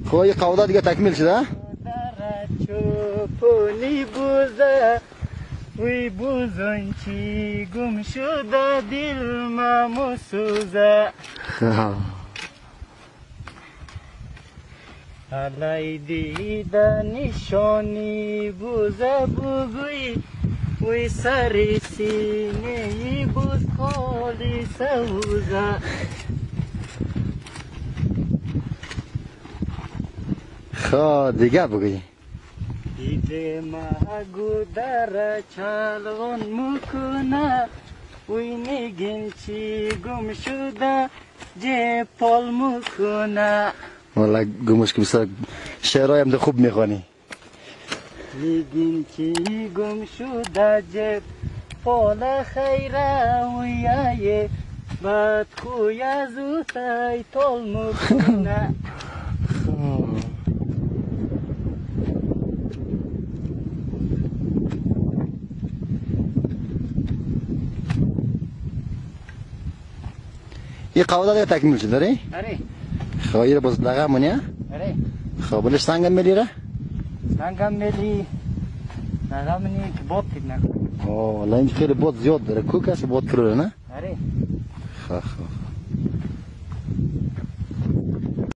خب این قودا دیگه تکمیل شده. چوپونی بوزه وی بوزن چی گم شده دل ما سوزه علای دیده نشانی بوزه بگوی وی سر سینه بوز خالی سوزه خب دیگه بگوی. دیده مگو در چالون مکنه وی میگین چی گم شده جه پال مکنه والا گمش که بسیار شعرهای هم ده خوب میخوانی. میگین چی گم شده جه پال خیره ویه بد خوی از او تای تال مکنه این قودا دیگه تکمیل شده داری؟ اره خب این باز لغه منیه؟ اره خب بلش سنگم میلیره؟ سنگم ملی نگم منی که باد تک نکن اوه والله این خیلی باد زیاد داره کوک است باد کرده نه؟ اره خب